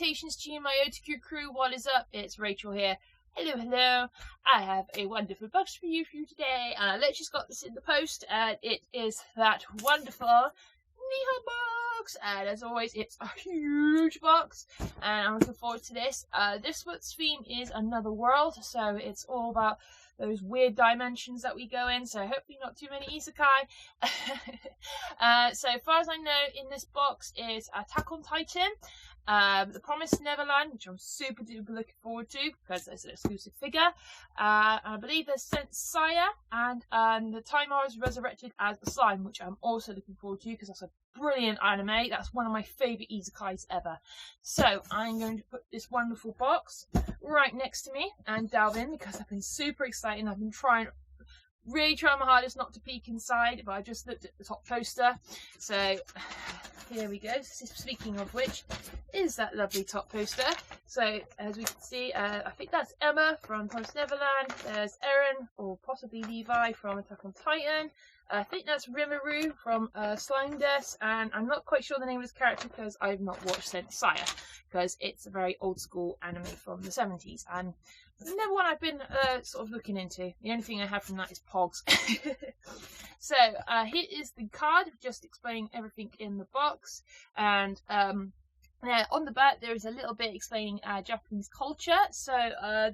salutations to you, my OTQ crew. What is up? It's Rachel here. Hello, hello. I have a wonderful box for you today. And I literally just got this in the post, and it is that wonderful Nihon box. And as always, it's a huge box, and I'm looking forward to this. This month's theme is Another World, so it's all about those weird dimensions that we go in, so hopefully not too many isekai. So far as I know, in this box is Attack on Titan, The Promised Neverland, which I'm super duper looking forward to because it's an exclusive figure. I believe there's Saint Seiya and the Timer is resurrected as a slime, which I'm also looking forward to because that's a brilliant anime. That's one of my favourite isekais ever. So I'm going to put this wonderful box right next to me and delve in because I've been super excited. I've been really trying my hardest not to peek inside, but I just looked at the top poster. So here we go. Speaking of which, is that lovely top poster. So as we can see, I think that's Emma from Promised Neverland. There's Eren, or possibly Levi from Attack on Titan. I think that's Rimuru from Slime Death, and I'm not quite sure the name of this character because I've not watched Saint Seiya, because it's a very old school anime from the 70s, and never one I've been sort of looking into. The only thing I have from that is Pogs. So here is the card, just explaining everything in the box, and now on the back there is a little bit explaining Japanese culture. So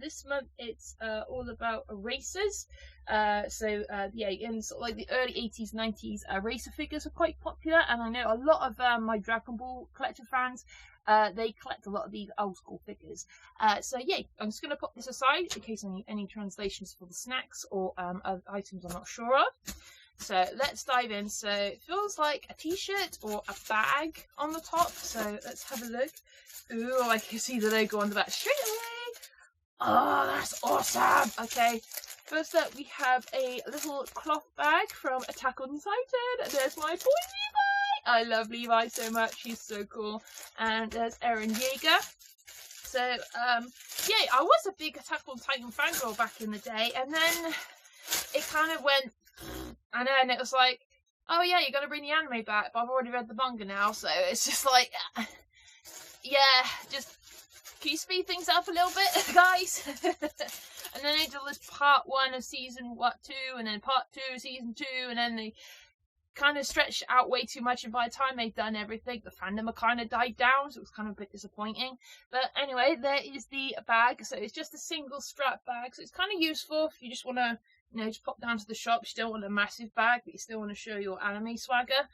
this month it's all about erasers. Yeah, in sort of like the early 80s, 90s, eraser figures are quite popular, and I know a lot of my Dragon Ball collector fans, they collect a lot of these old school figures. So yeah, I'm just going to put this aside in case I need any translations for the snacks or other items I'm not sure of. So let's dive in. So it feels like a t-shirt or a bag on the top. So let's have a look. Ooh, I can see the logo on the back straight away. Oh, that's awesome. Okay, first up we have a little cloth bag from Attack on Titan. There's my boy Levi. I love Levi so much. He's so cool. And there's Eren Yeager. So yeah, I was a big Attack on Titan fangirl back in the day, and then it kind of went, and then it was like, oh yeah, you're gonna bring the anime back, but I've already read the manga now, so it's just like, yeah, just can you speed things up a little bit, guys? And then they did this part 1 of season 2, and then part 2 season 2, and then they kind of stretched out way too much, and by the time they'd done everything, the fandom had kind of died down, so it was kind of a bit disappointing. But anyway, there is the bag. So it's just a single strap bag, so it's kind of useful if you just want to, you know, just pop down to the shops. You don't want a massive bag, but you still want to show your anime swagger.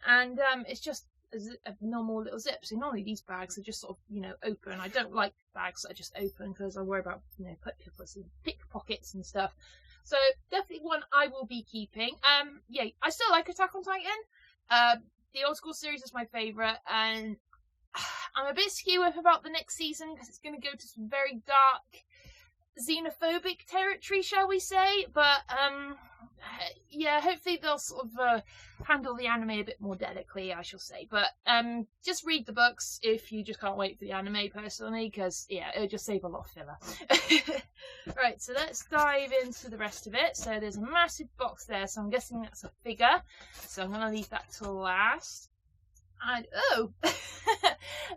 And it's just a normal little zip. So normally these bags are just sort of, you know, open. I don't like bags that are just open because I worry about, you know, pickpockets and stuff. So definitely one I will be keeping. Yeah, I still like Attack on Titan. The old school series is my favourite, and I'm a bit skew about the next season because it's going to go to some very dark, xenophobic territory, shall we say. But yeah, hopefully they'll sort of handle the anime a bit more delicately, I shall say. But just read the books if you just can't wait for the anime, personally, because yeah, it'll just save a lot of filler. Right, so let's dive into the rest of it. So there's a massive box there, so I'm guessing that's a figure, so I'm going to leave that till last. And oh,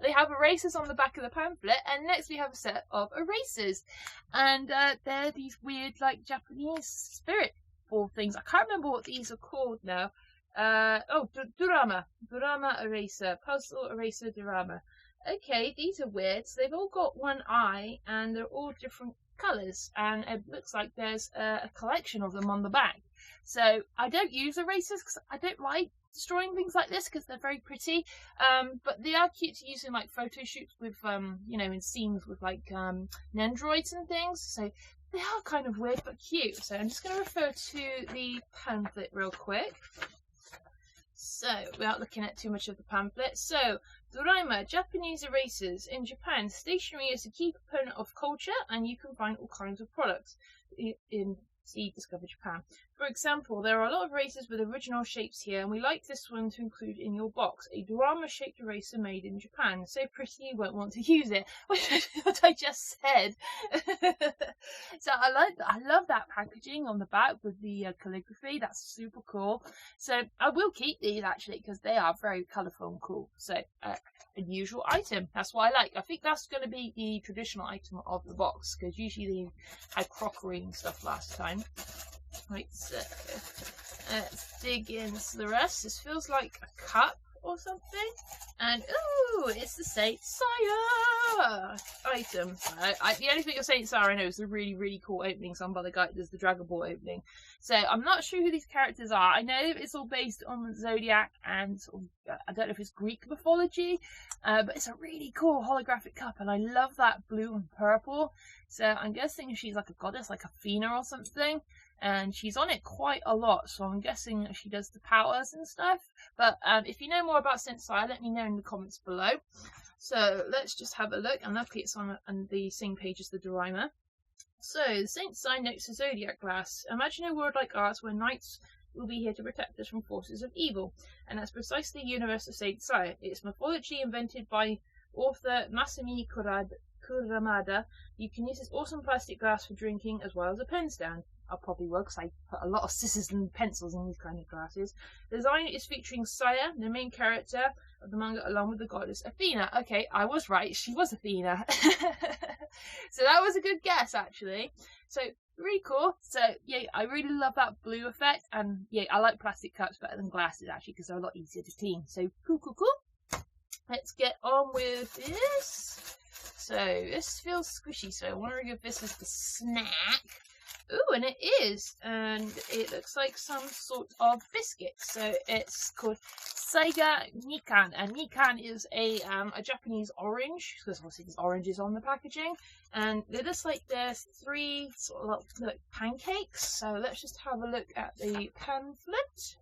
they have erasers on the back of the pamphlet, and next we have a set of erasers, and they're these weird, like, Japanese spirit ball things. I can't remember what these are called now. Oh, drama eraser, puzzle eraser drama. Okay, these are weird. So they've all got one eye, and they're all different colours, and it looks like there's a collection of them on the back. So I don't use erasers because I don't like destroying things like this because they're very pretty, but they are cute to use in like photo shoots with you know, in scenes with like nendroids and things. So they are kind of weird but cute. So I'm just going to refer to the pamphlet real quick, so without looking at too much of the pamphlet. So Doraima, Japanese erasers. In Japan, stationery is a key component of culture, and you can find all kinds of products in See Discover Japan. For example, there are a lot of erasers with original shapes here, and we like this one to include in your box. A drama-shaped eraser made in Japan. So pretty you won't want to use it. Which is what I just said. So I love that packaging on the back with the calligraphy. That's super cool. So I will keep these actually because they are very colourful and cool. So unusual item. That's what I like. I think that's going to be the traditional item of the box because usually they had crockery and stuff last time. Right, so let's dig into the rest. This feels like a cup or something. And ooh, it's the Saint Seiya item. The only thing of Saint Seiya I know is the really, really cool opening done by the guy that does the Dragon Ball opening. So I'm not sure who these characters are. I know it's all based on Zodiac and sort of, I don't know if it's Greek mythology, but it's a really cool holographic cup, and I love that blue and purple. So I'm guessing she's like a goddess, like Athena or something. And she's on it quite a lot, so I'm guessing that she does the powers and stuff. But if you know more about Saint Seiya, let me know in the comments below. So let's just have a look, and luckily it's on the same page as the Doraemon. So Saint Seiya next to Zodiac glass. Imagine a world like ours where knights will be here to protect us from forces of evil, and that's precisely the universe of Saint Seiya. It's mythology invented by author Masami Kuramada. You can use this awesome plastic glass for drinking as well as a pen stand. I probably will because I put a lot of scissors and pencils in these kind of glasses. The design is featuring Seiya, the main character of the manga, along with the goddess Athena. Okay, I was right. She was Athena. So that was a good guess, actually. So really cool. So yeah, I really love that blue effect, and yeah, I like plastic cups better than glasses actually because they're a lot easier to clean. So cool. Let's get on with this. So this feels squishy, so I want to give this as the snack. Ooh, and it is, and it looks like some sort of biscuit. So it's called Saiga Nikan, and Nikan is a Japanese orange, because obviously there's oranges on the packaging, and they're just like there's three sort of like pancakes. So let's just have a look at the pamphlet.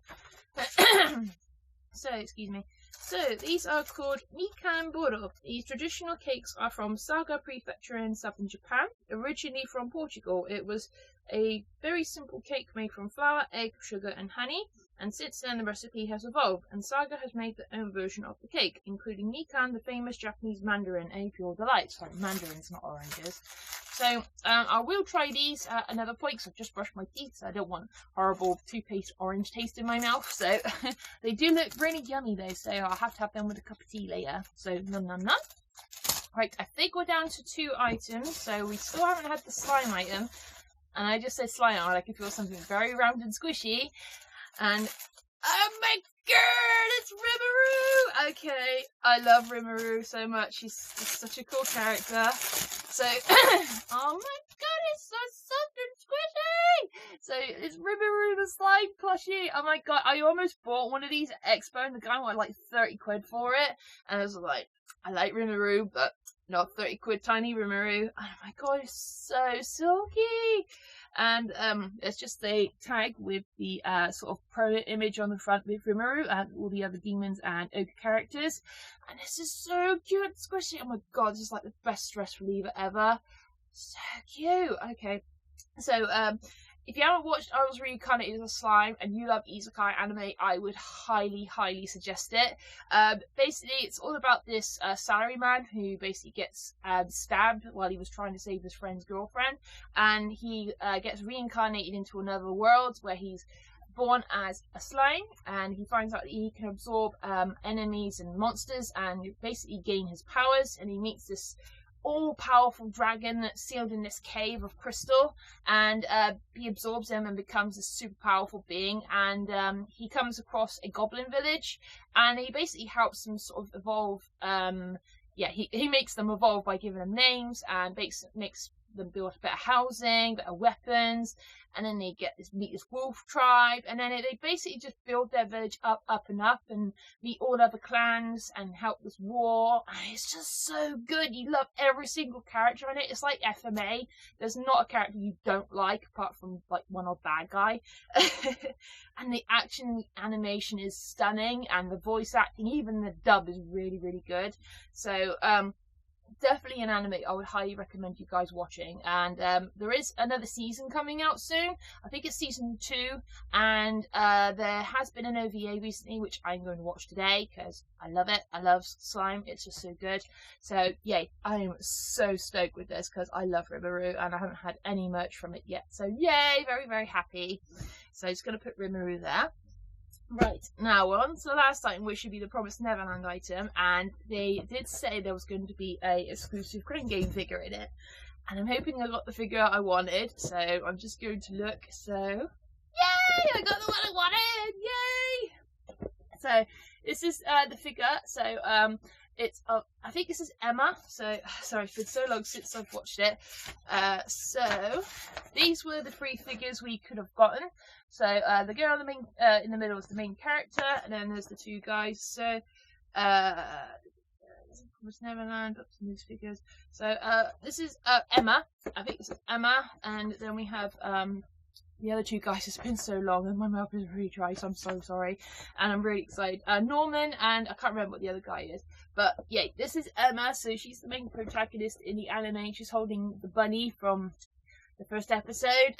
So excuse me. So these are called Nikan Boro. These traditional cakes are from Saga Prefecture in southern Japan. Originally from Portugal, it was a very simple cake made from flour, egg, sugar and honey, and since then the recipe has evolved, and Saga has made their own version of the cake, including Nikan, the famous Japanese mandarin, a pure delight. Sorry, mandarins, not oranges. So I will try these at another point because I've just brushed my teeth, so I don't want horrible toothpaste orange taste in my mouth. So they do look really yummy though, so I'll have to have them with a cup of tea later. So num. Right, I think we're down to 2 items, so we still haven't had the slime item. And I just said slime, I can feel something very round and squishy. And oh my god, it's Rimuru! Okay, I love Rimuru so much. He's such a cool character. So, oh my god, it's so soft and squishy! So, it's Rimuru the slime plushie. Oh my god, I almost bought one of these at Expo and the guy wanted like 30 quid for it. And I was like, I like Rimuru, but not 30 quid tiny Rimuru. Oh my god, it's so silky! And it's just a tag with the sort of pro image on the front with Rimuru and all the other demons and ogre characters. And this is so cute and squishy. Oh my god, this is like the best stress reliever ever. So cute. Okay, so if you haven't watched I Was Reincarnated as a Slime and you love isekai anime, I would highly suggest it. Basically, it's all about this salaryman who basically gets stabbed while he was trying to save his friend's girlfriend, and he gets reincarnated into another world where he's born as a slime, and he finds out that he can absorb enemies and monsters and basically gain his powers, and he meets this all-powerful dragon that's sealed in this cave of crystal, and he absorbs him and becomes a super powerful being, and he comes across a goblin village, and he basically helps them sort of evolve. He makes them evolve by giving them names and makes them build better housing, better weapons, and then they meet this wolf tribe, and then they basically just build their village up and meet all other clans and help this war. And it's just so good. You love every single character in it. It's like FMA. There's not a character you don't like apart from like one odd bad guy. And the action animation is stunning, and the voice acting, even the dub, is really good. So definitely an anime I would highly recommend you guys watching. And there is another season coming out soon. I think it's season 2, and there has been an OVA recently which I'm going to watch today because I love it. I love slime, it's just so good. So yay, I am so stoked with this because I love Rimuru and I haven't had any merch from it yet, so yay, very very happy. So I'm just going to put Rimuru there. Right, now we're on to the last item, which should be the Promised Neverland item, and they did say there was going to be a exclusive Crane Game figure in it, and I'm hoping I got the figure I wanted, so I'm just going to look. So yay, I got the one I wanted, yay! So this is the figure. So it's I think this is Emma. So sorry, it's been so long since I've watched it. So these were the 3 figures we could have gotten. So the girl in the middle is the main character, and then there's the 2 guys. So Neverland, up to these figures. So this is Emma. I think this is Emma, and then we have the other 2 guys. It's been so long, and my mouth is really dry, so I'm so sorry. And I'm really excited. Norman, and I can't remember what the other guy is. But yeah, this is Emma. So she's the main protagonist in the anime. She's holding the bunny from the first episode,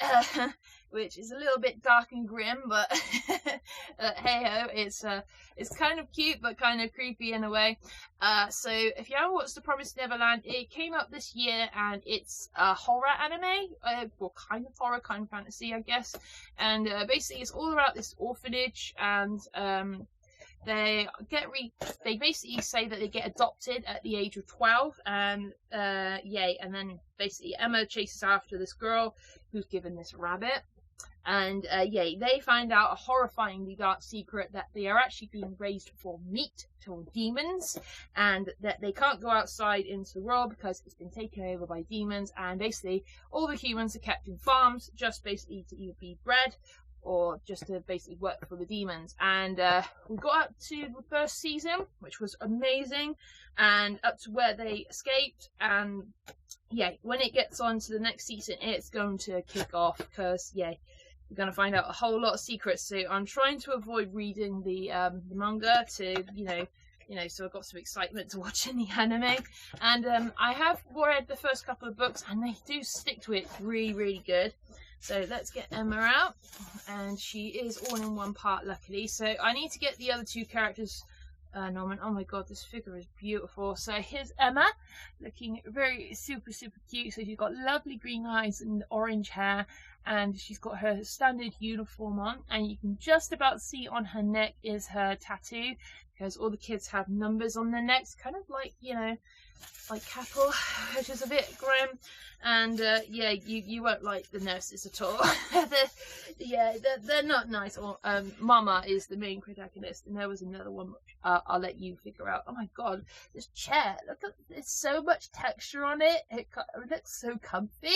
which is a little bit dark and grim, but hey ho, it's kind of cute but kind of creepy in a way. So if you haven't watched The Promised Neverland, it came out this year, and it's a horror anime, well, kind of horror, kind of fantasy, I guess. And basically, it's all about this orphanage, and they basically say that they get adopted at the age of 12, and yay, and then basically Emma chases after this girl who's given this rabbit, and yay, they find out a horrifyingly dark secret that they are actually being raised for meat to demons, and that they can't go outside into the world because it's been taken over by demons, and basically all the humans are kept in farms just basically to either be bred or just to basically work for the demons. And we got up to the first season, which was amazing, and up to where they escaped. And yeah, when it gets on to the next season, it's going to kick off, because yeah, we're going to find out a whole lot of secrets. So I'm trying to avoid reading the manga to, you know, so I've got some excitement to watching the anime. And I have read the first couple of books, and they do stick to it really, really good. So let's get Emma out, and she is all in one part, luckily. So I need to get the other 2 characters. Norman, oh my god, this figure is beautiful. So here's Emma, looking very super cute. So she's got lovely green eyes and orange hair, and she's got her standard uniform on, and you can just about see on her neck is her tattoo, because all the kids have numbers on their necks, kind of like, you know, like cattle, which is a bit grim. And yeah, you won't like the nurses at all. they're not nice. Or Mama is the main protagonist, and there was another one which I'll let you figure out. Oh my god, this chair, look at, there's so much texture on it. It looks so comfy.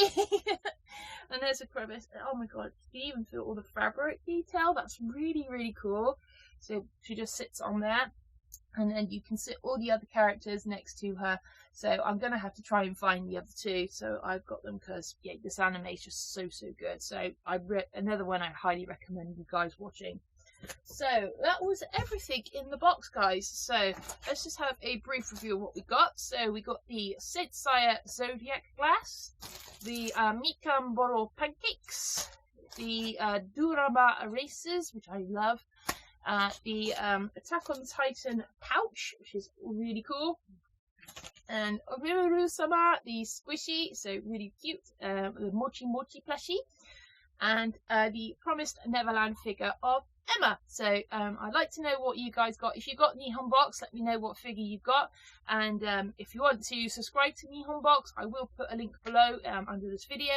And there's a crevice. Oh my god, you can even feel all the fabric detail. That's really, really cool. So she just sits on there, and then you can sit all the other characters next to her. So I'm going to have to try and find the other 2. So I've got them because, yeah, this anime is just so good. So another one I highly recommend you guys watching. So that was everything in the box, guys. So let's just have a brief review of what we got. So we got the Sid Seiya Zodiac Glass, the Mikan Boro Pancakes, the Durama Erasers, which I love, the Attack on Titan pouch, which is really cool, and Rimuru-sama, the squishy, so really cute, the Mochi plushie, and the Promised Neverland figure of Emma. So I'd like to know what you guys got. If you got Nihon Box, let me know what figure you got, and if you want to subscribe to Nihon Box, I will put a link below under this video,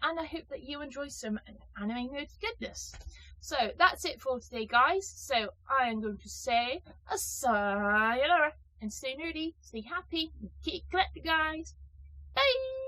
and I hope that you enjoy some anime nerd goodness. So that's it for today, guys. So I am going to say a sayonara, and stay nerdy, stay happy, and keep collecting, guys. Bye!